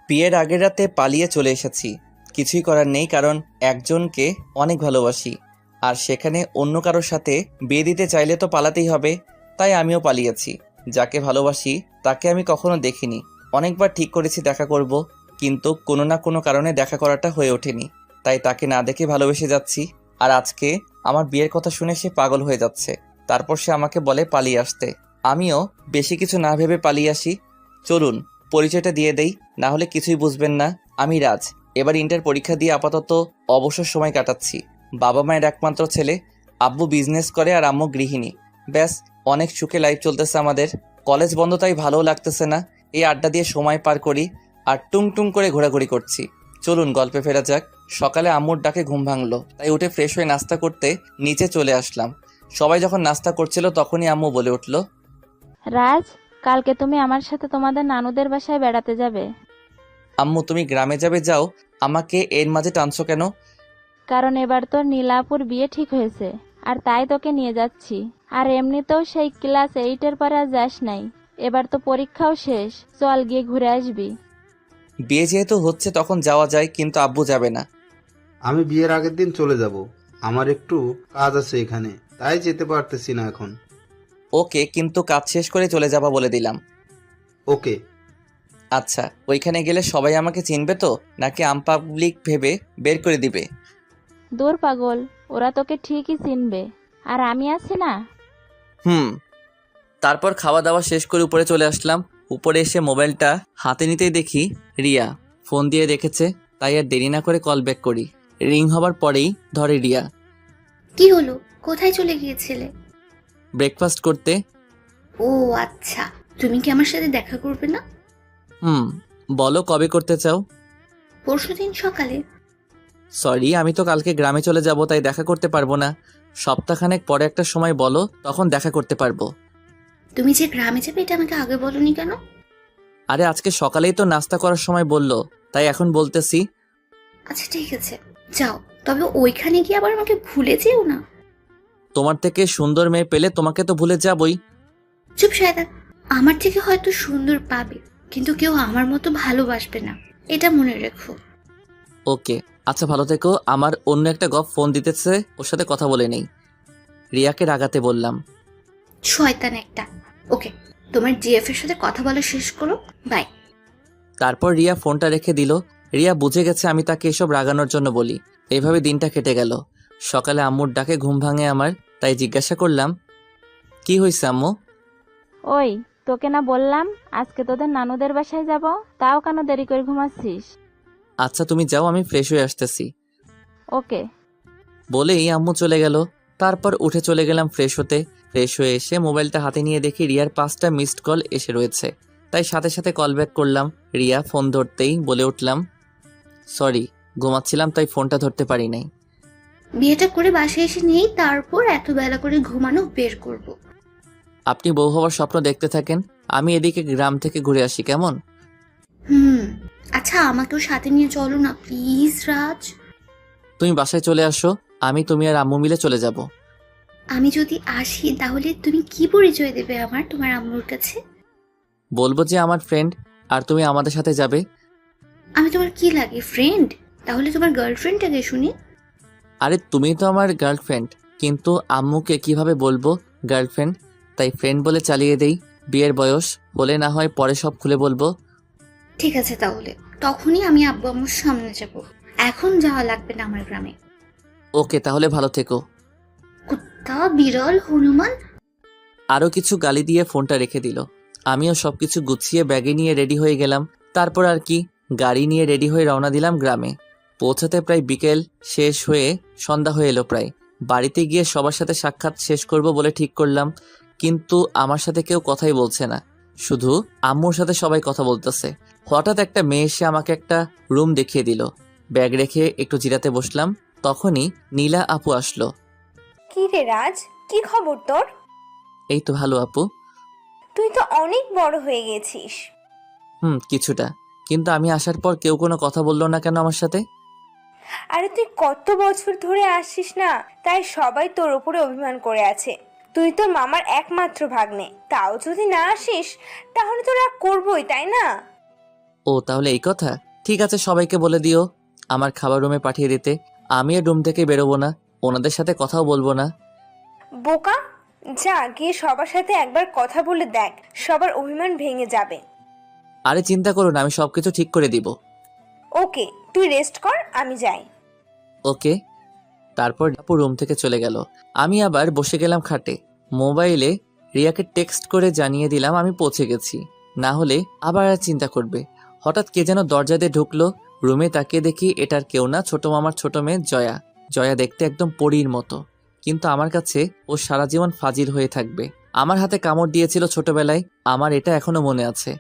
বিয়ের আগের রাতে পালিয়ে চলে এসেছি। কিছুই করার নেই, কারণ একজনকে অনেক ভালোবাসি, আর সেখানে অন্য কারোর সাথে বিয়ে দিতে চাইলে তো পালাতেই হবে। তাই আমিও পালিয়েছি। যাকে ভালোবাসি তাকে আমি কখনো দেখিনি। অনেকবার ঠিক করেছি দেখা করব, কিন্তু কোনো না কোনো কারণে দেখা করাটা হয়ে ওঠেনি। তাই তাকে না দেখে ভালোবেসে যাচ্ছি। আর আজকে আমার বিয়ের কথা শুনে সে পাগল হয়ে যাচ্ছে। তারপর সে আমাকে বলে পালিয়ে আসতে। আমিও বেশি কিছু না ভেবে পালিয়ে আসি। চলুন পরিচয়টা দিয়ে দেই, না হলে কিছুই বুঝবেন না। আমি রাজ। এবার ইন্টার পরীক্ষা দিয়ে আপাতত অবসর সময় কাটাচ্ছি। বাবা মায়ের একমাত্র ছেলে। আব্বু বিজনেস করে আর আম্মু গৃহিণী। ব্যাস, অনেক সুখে লাইফ চলতেছে আমাদের। কলেজ বন্ধ, তাই ভালোও লাগতেছে না। এই আড্ডা দিয়ে সময় পার করি আর টুং টুং করে ঘোরাঘুরি করছি। চলুন গল্পে ফেরা যাক। সকালে আম্মুর ডাকে ঘুম ভাঙলো, তাই উঠে ফ্রেশ হয়ে নাস্তা করতে নিচে চলে আসলাম। সবাই যখন নাস্তা করছিল তখনই আম্মু বলে উঠল, রাজ, কালকে তুমি আমার সাথে তোমাদের নানুদের বাসায় বেড়াতে যাবে। আম্মু তুমি গ্রামে যাবে, যাও, আমাকে এর মাঝে টানছো কেন? কারণ এবার তোর নীলাপুর বিয়ে ঠিক হয়েছে, আর তাই তোকে নিয়ে যাচ্ছি। আর এমনিতেও সেই ক্লাস 8-এর পরে আর যাস নাই। এবার তো পরীক্ষাও শেষ, চল গিয়ে ঘুরে আসবি। বিয়ে যেহেতু হচ্ছে তখন যাওয়া যায়, কিন্তু আব্বু যাবে না। আমি বিয়ের আগের দিন চলে যাব। আমার একটু কাজ আছে এখানে, তাই যেতে পারতেছি না এখন। ওকে, কিন্তু কাজ শেষ করে চলে যাবা বলে দিলাম। ওকে। আচ্ছা, ওইখানে গেলে সবাই আমাকে চিনবে তো, নাকি আনপাবলিক ভেবে বের করে দিবে? দূর পাগল, ওরা তোকে ঠিকই চিনবে, আর আমি আছি না। হুম। তারপর খাওয়া দাওয়া শেষ করে উপরে চলে আসলাম। উপরে এসে মোবাইলটা হাতে নিতেই দেখি রিয়া ফোন দিয়ে রেখেছে। তাই আর দেরি না করে কল ব্যাক করি। রিং হবার পরেই ধরে রিয়া। কি হলো? কোথায় চলে গিয়েছিলে? ব্রেকফাস্ট করতে। ও আচ্ছা, তুমি কি আমার সাথে দেখা করবে না? হুম, বলো কবে করতে চাও? পরশুদিন সকালে। সরি, আমি তো কালকে গ্রামে চলে যাব, তাই দেখা করতে পারবো না। সপ্তাহখানেক পরে একটা সময় বলো, তখন দেখা করতে পারবো। তুমি যে গ্রামে যাবে এটা আমাকে আগে বলনি কেন? আরে আজকে সকালেই তো নাস্তা করার সময় বললো, তাই এখন বলতেছি। আচ্ছা ঠিক আছে, যাও। তবে ওইখানে গিয়ে আবার আমাকে ভুলে যেও না। তোমার থেকে সুন্দর মেয়ে পেলে তোমাকে তো ভুলে যাবই। চুপ শায়দা। আমার থেকে হয়তো সুন্দর পাবে, কিন্তু কেউ আমার মতো ভালোবাসবে না, এটা মনে রেখো। ওকে, আচ্ছা ভালো থেকো। আমার অন্য একটা গপ ফোন দিতেছে, ওর সাথে কথা বলে নেই। রিয়াকে রাগাতে বললাম। শয়তান একটা। ওকে, তোমার জিএফ এর সাথে কথা বলা শেষ করো, বাই। তারপর রিয়া ফোনটা রেখে দিল। রিয়া বুঝে গেছে আমি তাকে এসব রাগানোর জন্য বলি। এইভাবে দিনটা কেটে গেল। সকালে আম্মুর ডাকে ঘুম ভাঙে আমার, তাই জিজ্ঞাসা করলাম, কি হয়েছে আম্মু? ওই, তোকে না বললাম আজকে তোদের নানুদের বাসায় যাব, তাও কেন দেরি করে ঘুমাচ্ছিস? আচ্ছা তুমি যাও, আমি ফ্রেশ হয়ে আসতেছি। ওকে। বলেই আম্মু চলে গেল। তারপর উঠে চলে গেলাম ফ্রেশ হতে। ফ্রেশ হয়ে এসে মোবাইলটা হাতে নিয়ে দেখি রিয়ার 5টা মিসড কল এসে রয়েছে। তাই সাথে সাথে কল ব্যাক করলাম। রিয়া ফোন ধরতেই বলে উঠলাম, সরি, ঘুমাচ্ছিলাম তাই ফোনটা ধরতে পারি নাই। বিয়েটা করে বাসায় এসে নেই, তারপর এত বেলা করে ঘুমানো বের করব। আপনি বউ হওয়ার স্বপ্ন দেখতে থাকেন, আমি এদিকে গ্রাম থেকে ঘুরে আসি, কেমন? আচ্ছা, আমাকেও সাথে নিয়ে চলো না প্লিজ রাজ। তুমি বাসায় চলে আসো, আমি তুমি আর আম্মু মিলে চলে যাব। আমি যদি আসি তাহলে তুমি কি পরিচয় দেবে আমার তোমার আম্মুর কাছে? বলবো যে আমার ফ্রেন্ড, আর তুমি আমাদের সাথে যাবে। আমি তোমার কি লাগে, ফ্রেন্ড? তাহলে তোমার গার্লফ্রেন্ডটাকে শুনি। আরে তুমি তো আমার গার্লফ্রেন্ড, কিন্তু আম্মুকে কিভাবে বলবো গার্লফ্রেন্ড? তাই ফ্রেন্ড বলে চালিয়ে দেই। বিয়ের বয়স হলে না হয় পরে সব খুলে বলবো। ঠিক আছে, তাহলে তখনই আমি আব্বু আম্মুর সামনে যাব। এখন যাওয়া লাগবে না আমার গ্রামে। ওকে, তাহলে ভালো থেকো। কুত্তা, বিড়াল, হনুমান। আরও কিছু গালি দিয়ে ফোনটা রেখে দিল। আমিও সবকিছু গুছিয়ে ব্যাগে নিয়ে রেডি হয়ে গেলাম। তারপর আর কি, গাড়ি নিয়ে রেডি হয়ে রওনা দিলাম গ্রামে। পৌঁছাতে প্রায় বিকেল শেষ হয়ে সন্ধ্যা হয়ে এলো প্রায়। বাড়িতে গিয়ে সবার সাথে সাক্ষাৎ শেষ করব বলে ঠিক করলাম, কিন্তু আমার সাথে কেউ কথাই বলছে না। শুধু আম্মুর সাথে সবাই কথা বলতেছে। হঠাৎ একটা মেয়ে এসে আমাকে একটা রুম দেখিয়ে দিল। ব্যাগ রেখে একটু জিরাতে বসলাম। তখনই নীলা আপু আসলো। কি রে রাজ, কি খবর তোর? এই তো ভালো আপু। তুই তো অনেক বড় হয়ে গেছিস। কিছুটা। কিন্তু আমি আসার পর কেউ কোনো কথা বললো না কেন আমার সাথে? আরে তুই কত বছর ধরে আসিস না, তাই সবাই তোর উপরে অভিমান করে আছে। তুই তোর মামার একমাত্র ভাগ্নে, তাও যদি না আসিস তাহলে তো রাগ করবোই, তাই না? ও তাহলে এই কথা। ঠিক আছে, সবাইকে বলে দিও আমার খাবার রুমে পাঠিয়ে দিতে। আমি আর রুম থেকে বেরোবো না, ওনাদের সাথে কথাও বলবো না। বোকা, যা গিয়ে সবার সাথে একবার কথা বলে দেখ, সবার অভিমান ভেঙে যাবে। আরে চিন্তা করো না, আমি সবকিছু ঠিক করে দিব। ওকে, তুই রেস্ট কর, আমি যাই। ওকে। তারপর আপু রুম থেকে চলে গেল। আমি আবার বসে গেলাম খাটে। মোবাইলে রিয়াকে টেক্সট করে জানিয়ে দিলাম আমি পৌঁছে গেছি, না হলে আবার আর চিন্তা করবে। হঠাৎ কে যেন দরজা দিয়ে ঢুকলো। রুমে তাকিয়ে দেখি এটার কেউ না, ছোট মামার ছোট মেয়ে জয়া। জয়া দেখতে একদম পরীর মতো, কিন্তু আমার কাছে ও সারা জীবন ফাজিল হয়ে থাকবে। আমার হাতে কামড় দিয়েছিল ছোটবেলায়, আমার এটা এখনো মনে আছে।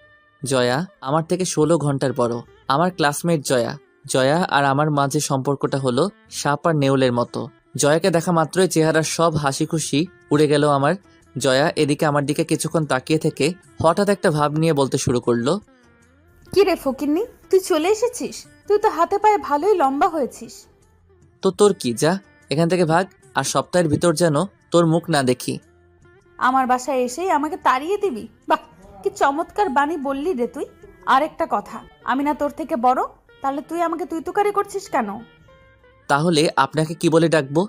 জয়া আমার থেকে 16 ঘন্টার বড়, আমার ক্লাসমেট জয়া। জয়া আর আমার মাঝে সম্পর্কটা হলো সাপ আর নেউলের মতো। জয়াকে দেখা মাত্রই চেহারার সব হাসি খুশি উড়ে গেল আমার। জয়া এদিকে আমার দিকে কিছুক্ষণ তাকিয়ে থেকে হঠাৎ একটা ভাব নিয়ে বলতে শুরু করলো, কি রে ফকিন্নি, তুই চলে এসেছিস? তুই তো হাতে পায়ে ভালোই লম্বা হয়েছিস। তো তোর কি, যা এখান থেকে ভাগ, আর সপ্তাহের ভিতর যেন তোর মুখ না দেখি। আমার বাসায় এসেই আমাকে তাড়িয়ে দিবি? বাহ, কি চমৎকার বাণী বললি রে তুই। আর একটা কথা, আমি না তোর থেকে বড়? তাহলে তুই আমাকে তুই তুকারি করছিস কেন? তাহলে আপনাকে কি বলে ডাকবো?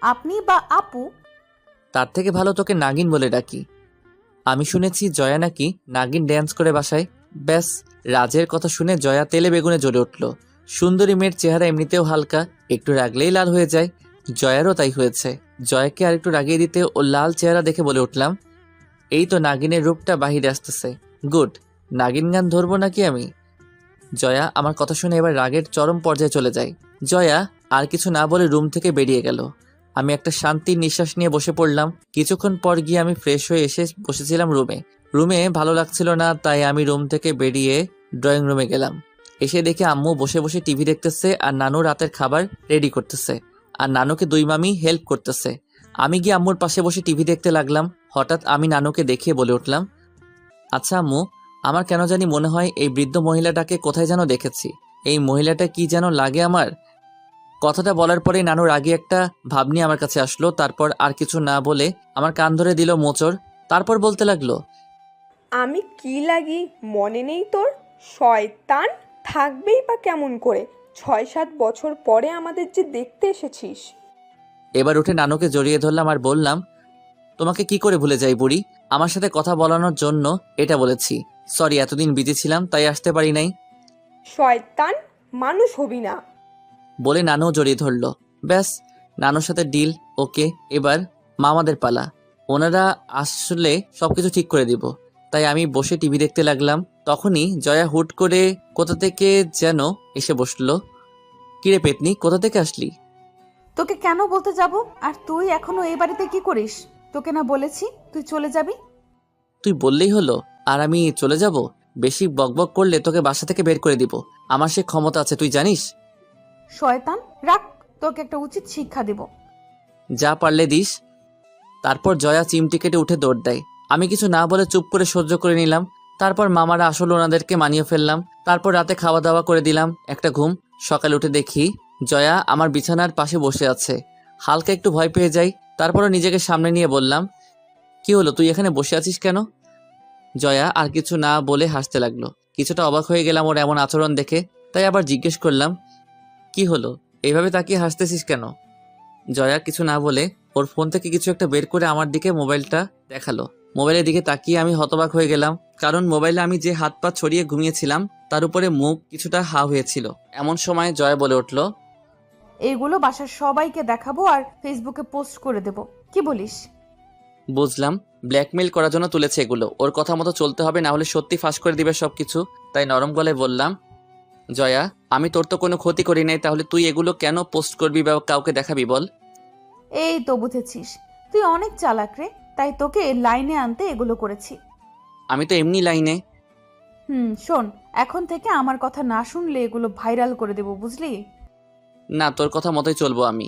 আপনি বা আপু? তার থেকে ভালো তোকে নাগিন বলে ডাকি। আমি শুনেছি জয়া নাকি নাগিন ড্যান্স করে বাসায়। ব্যাস, রাজের কথা শুনে জয়া তেলে বেগুনে জ্বলে উঠল। সুন্দরী মেয়ের চেহারা এমনিতেও হালকা, একটু রাগলেই লাল হয়ে যায়। জয়ারও তাই হয়েছে। জয়াকে আর একটু রাগিয়ে দিতে ও লাল চেহারা দেখে বলে উঠলাম, এই তো নাগিনের রূপটা বাহিরে আসতেছে। গুড, নাগিন গান ধরবো নাকি আমি? জয়া আমার কথা শুনে এবার রাগের চরম পর্যায়ে চলে যায়। জয়া আর কিছু না বলে রুম থেকে বেরিয়ে গেল। আমি একটা শান্তির নিঃশ্বাস নিয়ে বসে পড়লাম। কিছুক্ষণ পর গিয়ে আমি ফ্রেশ হয়ে এসে বসেছিলাম রুমে। রুমে ভালো লাগছিল না, তাই আমি রুম থেকে বেরিয়ে ড্রয়িং রুমে গেলাম। এসে দেখি আম্মু বসে বসে টিভি দেখতেছে আর নানু রাতের খাবার রেডি করতেছে, আর নানুকে দুই মামি হেল্প করতেছে। আমি গিয়ে আম্মুর পাশে বসে টিভি দেখতে লাগলাম। হঠাৎ আমি নানুকে দেখিয়ে বলে উঠলাম, আচ্ছা আম্মু, আমার কেন জানি মনে হয় এই বৃদ্ধ মহিলাটাকে কোথায় যেন দেখেছি। এই মহিলাটা কি যেন লাগে আমার। কথাটা বলার পরে নানুর আগে একটা ভাবনি আমার কাছে আসলো। তারপর আর কিছু না বলে আমার কান ধরে দিল মোচড়। তারপর বলতে লাগলো, আমি কি লাগি মনে নেই তোর? শয়তান, থাকবেই বা কেমন করে? 6-7 বছর পরে আমাদের যে দেখতে এসেছিস। এবার উঠে নানুকে জড়িয়ে ধরলাম আর বললাম, তোমাকে কি করে ভুলে যাই বুড়ি? আমার সাথে কথা বলানোর জন্য এটা বলেছি। সরি, এতদিন বিজি ছিলাম তাই আসতে পারি নাই। শয়তান, মানুষ হবি না। বলে নানু জড়িয়ে ধরলো। ব্যাস, নানুর সাথে ডিল ওকে। এবার মামাদের পালা, ওনারা আসলে সবকিছু ঠিক করে দিব। তাই আমি বসে টিভি দেখতে লাগলাম। তখনই জয়া হুট করে কোথা থেকে যেন এসে বসলো। কিরে পেতনি, কোথা থেকে আসলি? তোকে কেন বলতে যাব? আর তুই এখনো এই বাড়িতে কি করিস? তোকে না বলেছি তুই চলে যাবি? তুই বললেই হলো আর আমি চলে যাব? বেশি বকবক করলে তোকে বাসা থেকে বের করে দিব। আমার সে ক্ষমতা আছে, তুই জানিস। শয়তান, রাখ, তোকে একটা উচিত শিক্ষা দেব। যা পারলে দিস। তারপর জয়া চিমটি কেটে উঠে দৌড় দেয়। আমি কিছু না বলে চুপ করে সহ্য করে নিলাম। তারপর মামারা আসলে ওনাদেরকে মানিয়ে ফেললাম। তারপর রাতে খাওয়া দাওয়া করে দিলাম, একটা ঘুম। সকালে উঠে দেখি জয়া আমার বিছানার পাশে বসে আছে। হালকা একটু ভয় পেয়ে যাই। তারপরও নিজেকে সামনে নিয়ে বললাম, কি হলো, তুই এখানে বসে আছিস কেন? জয়া আর কিছু না বলে হাসতে লাগলো। কিছুটা অবাক হয়ে গেলাম ওর এমন আচরণ দেখে, তাই আবার জিজ্ঞেস করলাম, কি হলো, এইভাবে তাকিয়ে হাসতেছিস কেন? জয়া কিছু না বলে ওর ফোন থেকে কিছু একটা বের করে আমার দিকে মোবাইলটা দেখালো। মোবাইলের দিকে তাকিয়ে আমি হতবাক হয়ে গেলাম, কারণ মোবাইলে আমি যে হাত পা ছড়িয়ে ঘুমিয়েছিলাম তার উপরে মুখ কিছুটা হা হয়েছিল। এমন সময় জয়া বলে উঠল, এইগুলো বাসার সবাইকে দেখাবো আর ফেসবুকে পোস্ট করে দেব, কি বলিস? বুঝলাম, ব্ল্যাকমেইল করার জন্য তুলেছে এগুলো। ওর কথা মতো চলতে হবে, না হলে সত্যি ফাঁস করে দিবে সবকিছু। তাই নরম গলায় বললাম, জয়া, আমি তোর তো কোনো ক্ষতি করি নাই, তাহলে তুই এগুলো কেন পোস্ট করবি বা কাউকে দেখাবি বল? এই তো বুঝেছিস, তুই অনেক চালাক রে, তাই তোকে লাইনে আনতে এগুলো করেছি। আমি তো এমনি লাইনে। শোন, এখন থেকে আমার কথা না শুনলে এগুলো ভাইরাল করে দেব, বুঝলি? না, তোর কথা মতোই চলবো আমি।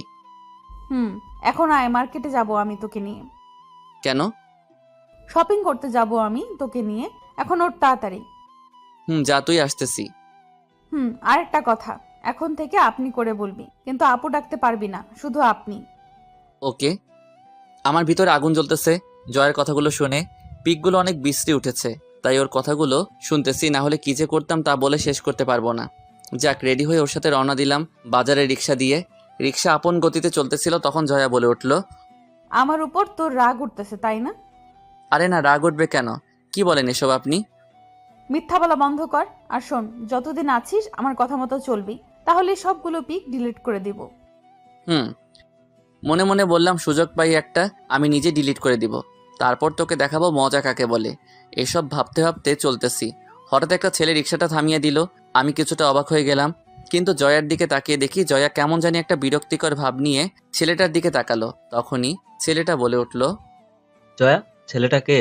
এখন আয়, মার্কেটে যাব আমি তোকে নিয়ে। কেন? শপিং করতে যাব আমি তোকে নিয়ে, এখন ওর তাড়াতাড়ি। যা, তুই আসতেছি। আরেকটা কথা, এখন থেকে আপনি করে বলবি, কিন্তু আপু ডাকতে পারবি না, শুধু আপনি। ওকে। আমার ভিতরে আগুন জ্বলতেছে জয়ের কথাগুলো শুনে। পিকগুলো অনেক বিশ্রী উঠেছে, তাই ওর কথাগুলো শুনতেছি, না হলে কী যে করতাম তা বলে শেষ করতে পারবো না। যাক, রেডি হয়ে ওর সাথে রওনা দিলাম বাজারে রিক্সা দিয়ে। রিক্সা আপন গতিতে চলতেছিল, তখন জয়া বলে উঠল, আমার উপর তোর রাগ উঠতেছে তাই না? আরে না, রাগ উঠবে কেন? কি বলেন এসব আপনি? মিথ্যা বলা বন্ধ কর। আর শোন, যতদিন আছিস আমার কথা মতো চলবি, তাহলে সবগুলো পিক ডিলিট করে দিব। হুম। মনে মনে বললাম, সুযোগ পাই একটা, আমি নিজে ডিলিট করে দিব, তারপর তোকে দেখাবো মজা কাকে বলে। এসব ভাবতে ভাবতে চলতেছি, হঠাৎ একটা ছেলে রিক্সাটা থামিয়ে দিল। আমি কিছুটা অবাক হয়ে গেলাম, কিন্তু জয়ার দিকে তাকিয়ে দেখি জয়া কেমন জানি একটা বিরক্তিকর ভাব নিয়ে ছেলেটার দিকে তাকালো। তখনই ছেলেটা বলে উঠল, জয়া, ছেলেটা কে?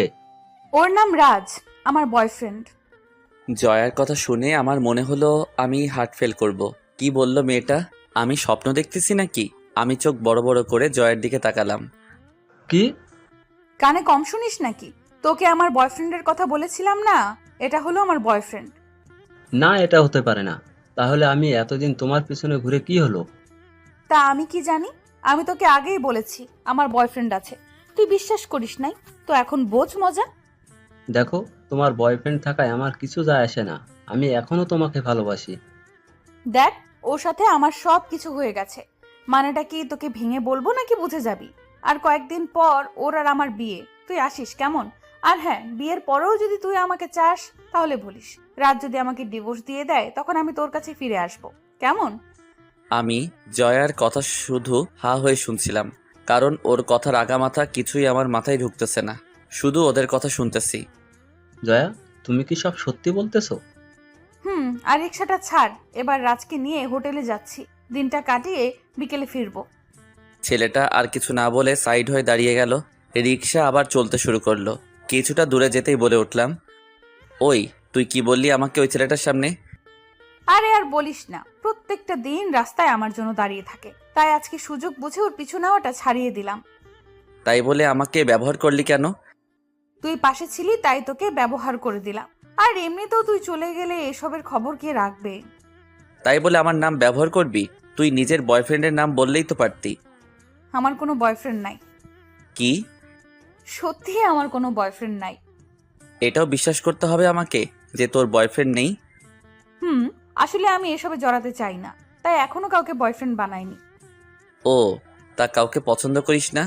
ওর নাম রাজ, আমার বয়ফ্রেন্ড। জয়ার কথা শুনে আমার মনে হলো আমি হার্ট ফেল করব। কি বলল মেয়েটা? আমি স্বপ্ন দেখতেছি নাকি? আমি চোখ বড় বড় করে জয়ের দিকে তাকালাম। কি? কানে কম শুনিস নাকি? তোকে আমার বয়ফ্রেন্ডের কথা বলেছিলাম না? এটা হলো আমার বয়ফ্রেন্ড। না, এটা হতে পারে না। তাহলে আমি এতদিন তোমার পিছনে ঘুরে কি হলো? তা আমি কি জানি? আমি তোকে আগেই বলেছি আমার বয়ফ্রেন্ড আছে, তুই বিশ্বাস করিস নাই, তো এখন বোঝ মজা। দেখো, তোমার বয়ফ্রেন্ড থাকায় আমার কিছু যায় আসে না। আমি এখনো তোমাকে ভালোবাসি। দেখ, ওর সাথে আমার সব কিছু হয়ে গেছে। মানেটা কি তোকে ভেঙে বলবো নাকি বুঝে যাবি? আর কয়েকদিন পর ওর আর আমার বিয়ে, তুই আসিস কেমন? আর হ্যাঁ, বিয়ের পরেও যদি তুই আমাকে চাস তাহলে বলিস। রাত যদি আমাকে ডিভোর্স দিয়ে দেয় তখন আমি তোর কাছে ফিরে আসবো, কেমন? আমি জয়ার কথা শুধু হা হয়ে শুনছিলাম, কারণ ওর কথার আগামাথা কিছুই আমার মাথায় ঢুকতেছে না, শুধু ওদের কথা শুনতেছি। জয়া, তুমি কি সব সত্যি বলতেছো? আর রিক্সাটা ছাড়, এবার রাজকে নিয়ে হোটেলে যাচ্ছি, দিনটা কাটিয়ে বিকেলে ফিরবো। ছেলেটা আর কিছু না বলে সাইড হয়ে দাঁড়িয়ে গেল। রিক্সা আবার চলতে শুরু করলো। কিছুটা দূরে যেতেই বলে উঠলাম, ওই তুই কি বললি আমাকে ওই ছেলেটার সামনে? আরে আর বলিস না, প্রত্যেকটা দিন রাস্তায় আমার জন্য দাঁড়িয়ে থাকে, তাই আজকে সুযোগ বুঝে ওর পিছু নেওয়াটা ছাড়িয়ে দিলাম। তাই বলে আমাকে ব্যবহার করলি কেন? তুই পাশে ছিলি তাই তোকে ব্যবহার করে দিলাম। আর এমনিতেও তুই চলে গেলে এসবের খবর কে রাখবে? তাই বলে আমার নাম ব্যবহার করবি? তুই নিজের বয়ফ্রেন্ডের নাম বললেই তো পারতি। আমার কোনো বয়ফ্রেন্ড নাই। কি? সত্যি আমার কোনো বয়ফ্রেন্ড নাই। এটাও বিশ্বাস করতে হবে আমাকে যে তোর বয়ফ্রেন্ড নেই? আসলে আমি এসবে জড়াতে চাই না, তাই এখনো কাউকে বয়ফ্রেন্ড বানাইনি। ও, তা কাউকে পছন্দ করিস না?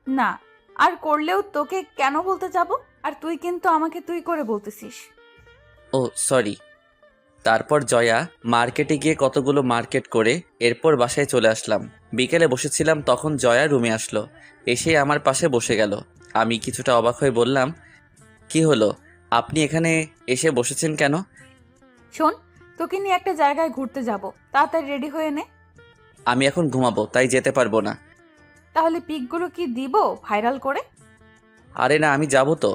না, আর করলেও তোকে কেন বলতে যাব? আর তুই কিন্তু আমাকে তুই করে বলতেছিস। ও সরি। তারপর জয়া মার্কেটে গিয়ে কতগুলো মার্কেট করে এরপর বাসায় চলে আসলাম। বিকেলে বসেছিলাম, তখন জয়া রুমে আসলো, এসে আমার পাশে বসে গেল। আমি কিছুটা অবাক হয়ে বললাম, কি হলো, আপনি এখানে এসে বসেছেন কেন? শোন, তোকে নিয়ে একটা জায়গায় ঘুরতে যাব, তাড়াতাড়ি রেডি হয়ে নে। আমি এখন ঘুমাবো, তাই যেতে পারবো না। তাহলে পিকগুলো কি দিব ভাইরাল করে? আরে না, আমি যাবো তো।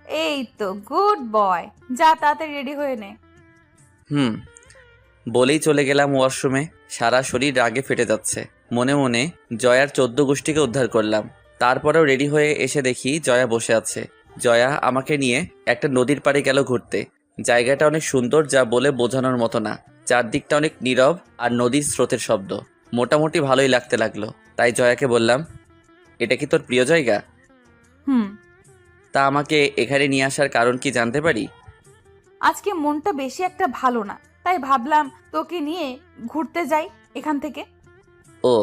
এই তো গুড বয়, যা তাড়াতাড়ি রেডি হয়ে নে। বলেই চলে গেলাম ওয়াশরুমে। সারা শরীর রাগে ফেটে যাচ্ছে। মনে মনে জয়ার 14 গোষ্ঠীকে উদ্ধার করলাম। তারপরেও রেডি হয়ে এসে দেখি জয়া বসে আছে। জয়া আমাকে নিয়ে একটা নদীর পাড়ে গেল ঘুরতে। জায়গাটা অনেক সুন্দর, যা বলে বোঝানোর মতো না। চারদিকটা অনেক নীরব আর নদীর স্রোতের শব্দ। মোটামুটি ভালোই লাগতে লাগলো। তাই জয়াকে বললাম, এটা কি তোর প্রিয় জায়গা? হুম। তা আমাকে এখানে নিয়ে আসার কারণ কি জানতে পারি? আজকে মনটা বেশি একটা ভালো না, তাই ভাবলাম তোকে নিয়ে ঘুরতে যাই এখান থেকে। ও।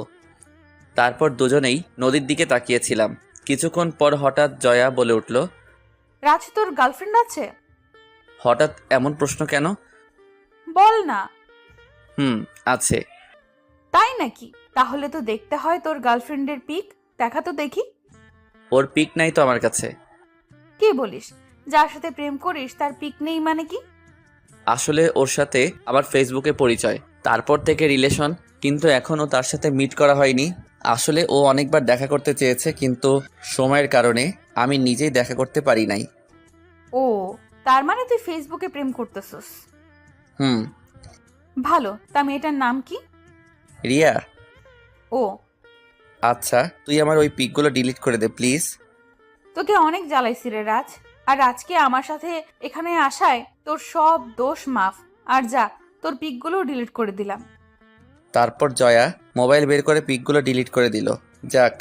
তারপর দুজনেই নদীর দিকে তাকিয়েছিলাম। কিছুক্ষণ পর হঠাৎ জয়া বলে উঠল, রাজ, তোর গার্লফ্রেন্ড আছে? হঠাৎ এমন প্রশ্ন কেন? বল না। আছে। তাই নাকি? তাহলে তো দেখতে হয় তোর গার্লফ্রেন্ডের পিক, দেখা তো দেখি। ওর পিক নাই তো আমার কাছে। কি বলিস? যার সাথে প্রেম করিস তার পিক নেই মানে কি? আসলে ওর সাথে আমার ফেসবুকে পরিচয়, তারপর থেকে রিলেশন, কিন্তু এখনও তার সাথে মিট করা হয়নি। আসলে ও অনেকবার দেখা করতে চেয়েছে, কিন্তু সময়ের কারণে আমি নিজেই দেখা করতে পারি নাই। ও, তার মানে তুই ফেসবুকে প্রেম করতেছস? হুম। ভালো, তা মেয়েটার নাম কি? রিয়া। ও আচ্ছা, তুই আমার ওই পিকগুলো ডিলিট করে দে প্লিজ। তোকে অনেক জ্বালাইছি রে রাজ, আর আজকে আমার সাথে এখানে আসায় তোর সব দোষ মাফ। আর যা, তোর পিকগুলো ডিলিট করে দিলাম। তারপর জয়া মোবাইল বের করে পিকগুলো ডিলিট করে দিল। যাক,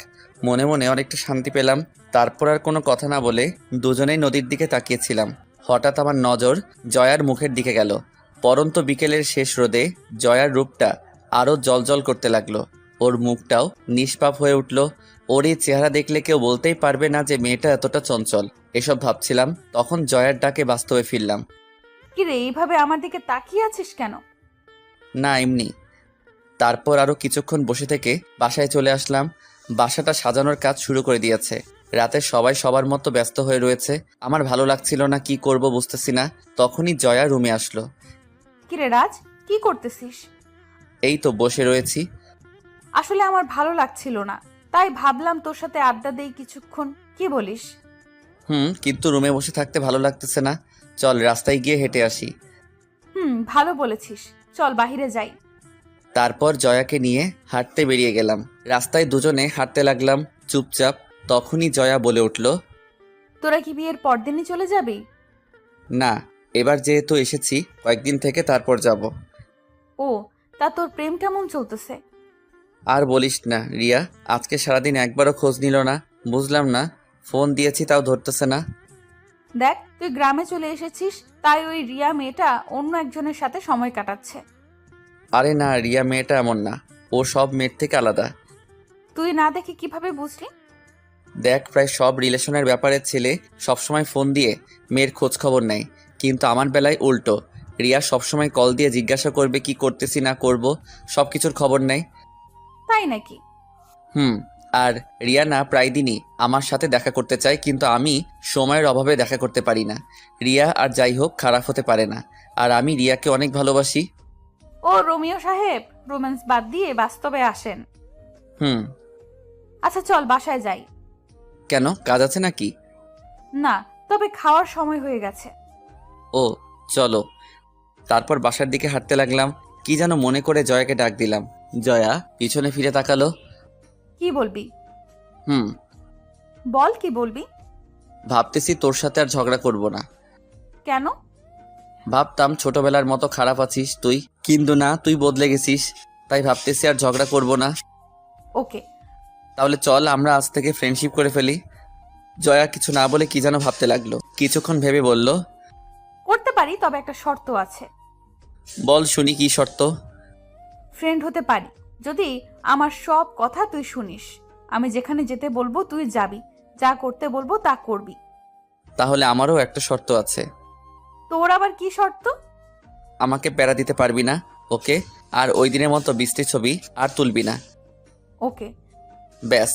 মনে মনে অনেকটা শান্তি পেলাম। তারপর আর কোনো কথা না বলে দুজনেই নদীর দিকে তাকিয়েছিলাম। হঠাৎ আমার নজর জয়ার মুখের দিকে গেল। পরন্ত বিকেলের শেষ রোদে জয়ার রূপটা আরও জ্বলজ্বল করতে লাগলো। ওর মুখটাও নিষ্পাপ হয়ে উঠল। ওর এই চেহারা দেখলে কেউ বলতেই পারবে না যে মেয়েটা এতটা চঞ্চল। এসব ভাবছিলাম, তখন জয়ার ডাকে বাস্তবে ফিরলাম। কি রে, এইভাবে আমার দিকে তাকিয়ে আছিস কেন? না, এমনি। তারপর আরও কিছুক্ষণ বসে থেকে বাসায় চলে আসলাম। বাসাটা সাজানোর কাজ শুরু করে দিয়েছে। রাতে সবাই সবার মতো ব্যস্ত হয়ে রয়েছে। আমার ভালো লাগছিল না, কি করব বুঝতেছি না। তখনই জয়া রুমে আসলো। কি রে রাজ, কি করতেছিস? এই তো বসে রয়েছি। আসলে আমার ভালো লাগছিল না, তাই ভাবলাম তোর সাথে আড্ডা দেই কিছুক্ষণ। কি বলিস? কিন্তু রুমে বসে থাকতে ভালো লাগতেছে না। চল রাস্তায় গিয়ে হেঁটে আসি। ভালো বলেছিস, চল বাহিরে যাই। তারপর জয়াকে নিয়ে হাঁটতে বেরিয়ে গেলাম। রাস্তায় দুজনে হাঁটতে লাগলাম চুপচাপ। তখনই জয়া বলে উঠল, তোরা কি বিয়ের পরদিনই চলে যাবি? না, এবার যেহেতু এসেছি কয়েকদিন থেকে তারপর যাব। ও, তা তোর প্রেম কেমন চলতেছে? আর বলিস না রিয়া, আজকে সারাদিন একবারও খোঁজ নিল না। বুঝলাম না, ফোন দিয়েছি তাও ধরতেছে না। দেখ, তুই গ্রামে চলে এসেছিস, তাই ওই রিয়া মেয়েটা অন্য একজনের সাথে সময় কাটাচ্ছে। আরে না, রিয়া মেয়েটা এমন না। ও সব মেয়ের থেকে আলাদা। তুই না দেখে কিভাবে বুঝলি? দেখ, প্রায় সব রিলেশনের ব্যাপারে ছেলে সবসময় ফোন দিয়ে মেয়ের খোঁজ খবর নেয়, কিন্তু আমার বেলায় উল্টো। রিয়া সবসময় কল দিয়ে জিজ্ঞাসা করবে কি করতেছি না করব, সব কিছুর খবর নেয়। তাই নাকি? আর রিয়া না প্রায় দিনই আমার সাথে দেখা করতে চায়, কিন্তু আমি সময়ের অভাবে দেখা করতে পারি না। রিয়া আর যাই হোক খারাপ হতে পারে না, আর আমি রিয়াকে অনেক ভালোবাসি। ও রোমিও সাহেব, রোম্যান্স বাদ দিয়ে বাস্তবে আসেন। আচ্ছা চল বাসায় যাই। কেন, কাজ আছে নাকি? না, তবে খাওয়ার সময় হয়ে গেছে। ও, চলো। তারপর বাসার দিকে হাঁটতে লাগলাম। কি যেন মনে করে জয়াকে ডাক দিলাম। জয়া পিছনে ফিরে তাকালো। কি বলবি? হুম বল, কি বলবি? ভাবতেছি তোর সাথে আর ঝগড়া করব না। কেন? ভাবতাম ছোটবেলার মতো খারাপ আছিস তুই, কিন্তু না, তুই বদলে গেছিস। তাই ভাবতেছি আর ঝগড়া করব না। ওকে। তাহলে চল আমরা আজ থেকে ফ্রেন্ডশিপ করে ফেলি। জয়া কিছু না বলে কি যেন ভাবতে লাগলো। কিছুক্ষণ ভেবে বলল, করতে পারি, তবে একটা শর্ত আছে। বল শুনি, কি শর্ত? ফ্রেন্ড হতে পারি যদি আমার সব কথা তুই শুনিস। আমি যেখানে যেতে বলবো তুই যাবি, যা করতে বলবো তা করবি। তাহলে আমারও একটা শর্ত আছে। তোর আবার কি শর্ত? আমাকে প্যারা দিতে পারবি না, ওকে? আর ওই দিনের মতো বৃষ্টির ছবি আর তুলবি না। ওকে। ব্যাস।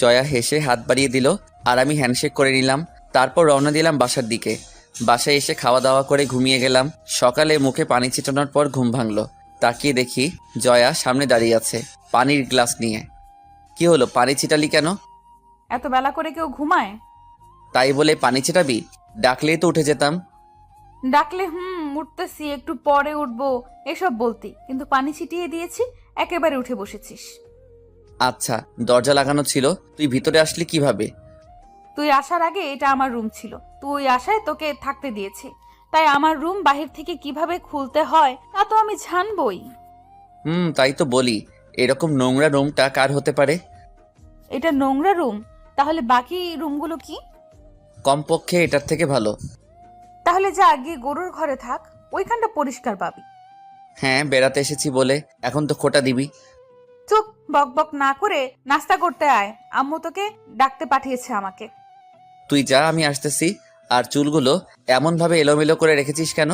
জয়া হেসে হাত বাড়িয়ে দিল, আর আমি হ্যান্ডশেক করে নিলাম। তারপর রওনা দিলাম বাসার দিকে। বাসায় এসে খাওয়া দাওয়া করে ঘুমিয়ে গেলাম। সকালে মুখে পানি ছিটানোর পর ঘুম ভাঙলো। তাকিয়ে দেখি জয়া সামনে দাঁড়িয়ে আছে পানির গ্লাস নিয়ে। কি হলো, পানি ছিটালি কেন? এত বেলা করে কেউ ঘুমায়? তাই বলে পানি ছিটাবি? ডাকলেই তো উঠে যেতাম। ডাকলে উঠতেছি, একটু পরে উঠবো এসব বলতি, কিন্তু পানি ছিটিয়ে দিয়েছি, একেবারে উঠে বসেছিস। আচ্ছা, দরজা লাগানো ছিল, তুই ভিতরে আসলি কিভাবে? তুই আসার আগে এটা আমার রুম ছিল, তুই আসায় তোকে থাকতে দিয়েছি, তাই আমার রুম বাহির থেকে কিভাবে খুলতে হয় তা তো আমি জানবই। তাই তো বলি, এরকম নোংরা রুমটা কার হতে পারে? এটা নোংরা রুম? তাহলে বাকি রুমগুলো কি? কমপক্ষে এটার থেকে ভালো। তাহলে যা গিয়ে গরুর ঘরে থাক, ওইখানটা পরিষ্কার পাবি। হ্যাঁ, বেড়াতে এসেছি বলে এখন তো খোটা দিবি। চুপ, বক বক না করে নাস্তা করতে আয়, আম্মু তোকে ডাকতে পাঠিয়েছে আমাকে। তুই যা, আমি আসতেছি। আর চুলগুলো এমনভাবে এলোমেলো করে রেখেছিস কেন?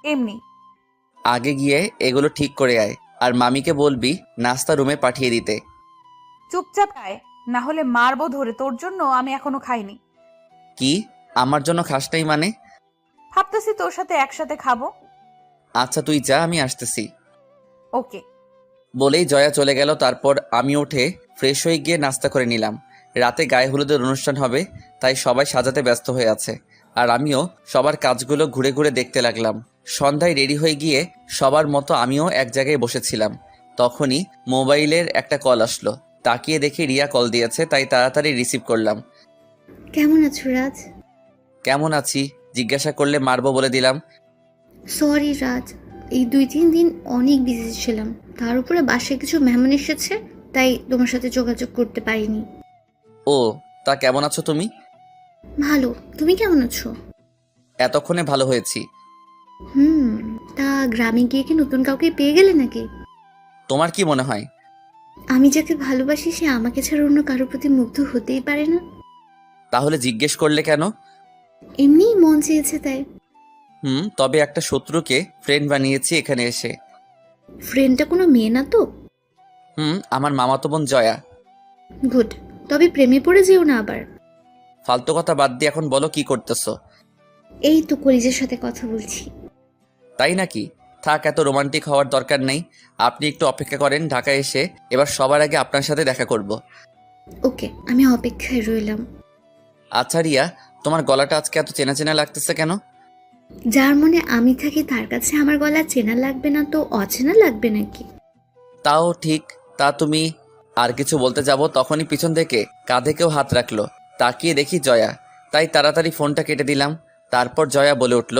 এমনি। আগে গিয়ে এগুলো ঠিক করে আয়, আর মামিকে বলবি নাস্তা রুমে পাঠিয়ে দিতে। চুপচাপ আয়, না হলে মারবো ধরে। তোর জন্য আমি এখনো খাইনি। কি, আমার জন্য খাস নাই মানে? ভাবতেছি তোর সাথে একসাথে খাবো। আচ্ছা তুই যা, আমি আসতেছি। ওকে। বলেই জয়া চলে গেল। তারপর আমি উঠে ফ্রেশ হয়ে গিয়ে নাস্তা করে নিলাম। রাতে গায়ে হলুদের অনুষ্ঠান হবে, তাই সবাই সাজাতে ব্যস্ত হয়ে আছে, আর আমিও সবার কাজগুলো ঘুরে ঘুরে দেখতে লাগলাম। সন্ধ্যায় রেডি হয়ে গিয়ে সবার মতো আমিও এক জায়গায় বসেছিলাম। তখনই মোবাইলের একটা কল আসলো। তাকিয়ে দেখি রিয়া কল দিয়েছে, তাই তাড়াতাড়ি রিসিভ করলাম। কেমন আছো রাজ? কেমন আছি জিজ্ঞাসা করলে মারবো বলে দিলাম। সরি রাজ, এই 2-3 দিন অনেক বিজি ছিলাম, তার উপরে বাসায় কিছু মেহমান এসেছে, তাই তোমার সাথে যোগাযোগ করতে পারিনি। ও, তা কেমন আছো তুমি? ভালো, তুমি কেমন আছো? এতক্ষণে ভালো হয়েছি। হুম। তা গ্রামে গিয়ে কি নতুন কাউকে পেয়ে গেলে নাকি? তোমার কি মনে হয়? আমি যাকে ভালোবাসি সে আমাকে ছাড়া অন্য কারোর প্রতি মুগ্ধ হতেই পারে না। তাহলে জিজ্ঞেস করলে কেন? এমনিই মন চেয়েছে তাই। তবে একটা শত্রুকে ফ্রেন্ড বানিয়েছি এখানে এসে। ফ্রেন্ডটা কোনো মেয়ে না তো? আমার মামাতো বোন জয়া। গুড। তবে প্রেমে পড়ে যেও না আবার। ফালতু কথা বাদ দিয়ে এখন বলো কি করতেছো? এই তো কলিজের সাথে কথা বলছি। তাই নাকি? থাক, এত রোমান্টিক হওয়ার দরকার নেই। আপনি একটু অপেক্ষা করেন, ঢাকায় এসে এবার সবার আগে আপনার সাথে দেখা করব। ওকে, আমি অপেক্ষায় রইলাম। আচ্ছা রিয়া, তোমার গলাটা আজকে এত চেনা চেনা লাগতেছে কেন? যার মনে আমি থাকি তার কাছে আমার গলা চেনা লাগবে না তো অচেনা লাগবে নাকি? তাও ঠিক। তা তুমি আর কিছু বলতে যাব তখনই পিছন থেকে কাঁধে কেউ হাত রাখলো। তাকিয়ে দেখি জয়া, তাই তাড়াতাড়ি ফোনটা কেটে দিলাম। তারপর জয়া বলে উঠল,